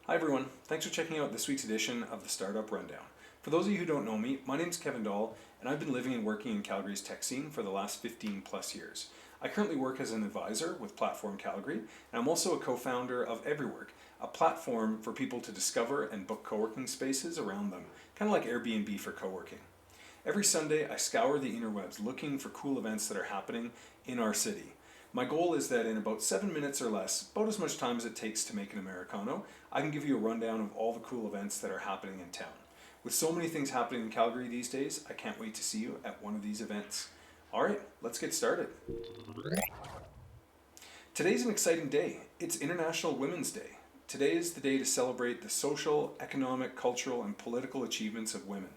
Hi everyone, thanks for checking out this week's edition of the Startup Rundown. For those of you who don't know me, my name's Kevin Dahl, and I've been living and working in Calgary's tech scene for the last 15 plus years. I currently work as an advisor with Platform Calgary, and I'm also a co-founder of Everywork, a platform for people to discover and book co-working spaces around them, kind of like Airbnb for co-working. Every Sunday, I scour the interwebs looking for cool events that are happening in our city. My goal is that in about 7 minutes or less, about as much time as it takes to make an Americano, I can give you a rundown of all the cool events that are happening in town. With so many things happening in Calgary these days, I can't wait to see you at one of these events. Alright, let's get started. Today's an exciting day. It's International Women's Day. Today is the day to celebrate the social, economic, cultural, and political achievements of women.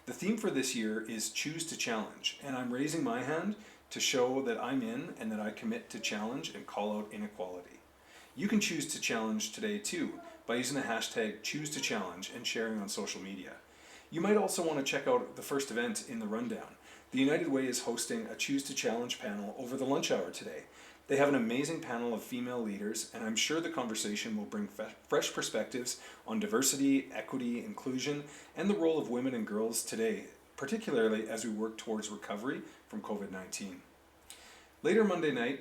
The theme for this year is Choose to Challenge, and I'm raising my hand to show that I'm in and that I commit to challenge and call out inequality. You can choose to challenge today too by using the hashtag #ChooseToChallenge and sharing on social media. You might also want to check out the first event in the rundown. The United Way is hosting a Choose to Challenge panel over the lunch hour today. They have an amazing panel of female leaders, and I'm sure the conversation will bring fresh perspectives on diversity, equity, inclusion, and the role of women and girls today, particularly as we work towards recovery from COVID-19. Later Monday night,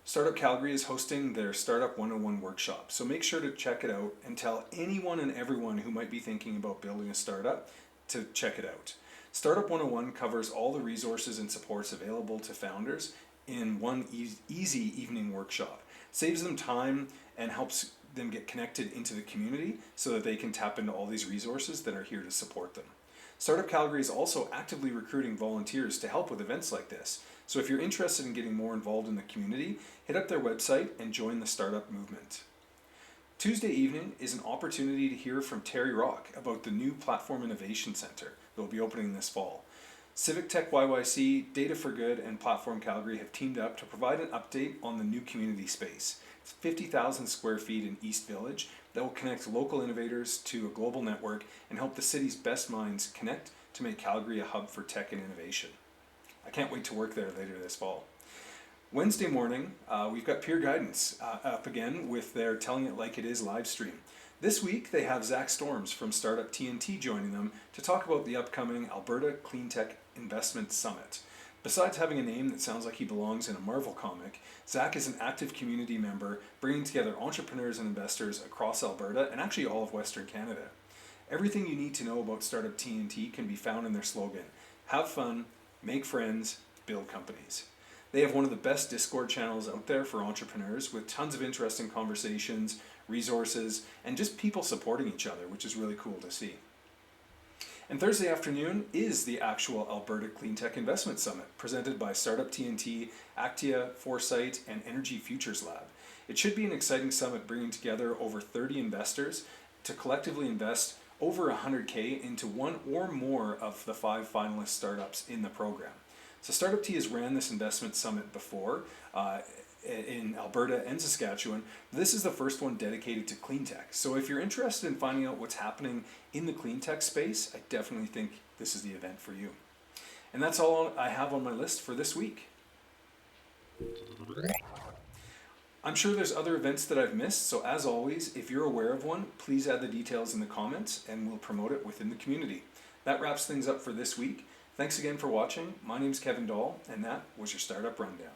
Startup Calgary is hosting their Startup 101 workshop, so make sure to check it out and tell anyone and everyone who might be thinking about building a startup to check it out. Startup 101 covers all the resources and supports available to founders in one easy evening workshop. Saves them time and helps them get connected into the community so that they can tap into all these resources that are here to support them. Startup Calgary is also actively recruiting volunteers to help with events like this. So if you're interested in getting more involved in the community, hit up their website and join the startup movement. Tuesday evening is an opportunity to hear from Terry Rock about the new Platform Innovation Center that will be opening this fall. Civic Tech YYC, Data for Good, and Platform Calgary have teamed up to provide an update on the new community space. It's 50,000 square feet in East Village that will connect local innovators to a global network and help the city's best minds connect to make Calgary a hub for tech and innovation. I can't wait to work there later this fall. Wednesday morning, we've got Peer Guidance up again with their Telling It Like It Is live stream. This week, they have Zach Storms from Startup TNT joining them to talk about the upcoming Alberta Clean Tech Investment Summit. Besides having a name that sounds like he belongs in a Marvel comic, Zach is an active community member bringing together entrepreneurs and investors across Alberta and actually all of Western Canada. Everything you need to know about Startup TNT can be found in their slogan: have fun, make friends, build companies. They have one of the best Discord channels out there for entrepreneurs with tons of interesting conversations, resources, and just people supporting each other, which is really cool to see. And Thursday afternoon is the actual Alberta Clean Tech Investment Summit, presented by Startup TNT, Actia, Foresight, and Energy Futures Lab. It should be an exciting summit bringing together over 30 investors to collectively invest over $100K into one or more of the 5 finalist startups in the program. So Startup T has ran this investment summit before in Alberta and Saskatchewan. This is the first one dedicated to clean tech. So if you're interested in finding out what's happening in the clean tech space, I definitely think this is the event for you. And that's all I have on my list for this week. I'm sure there's other events that I've missed, so as always, if you're aware of one, please add the details in the comments and we'll promote it within the community. That wraps things up for this week. Thanks again for watching. My name's Kevin Dahl, and that was your Startup Rundown.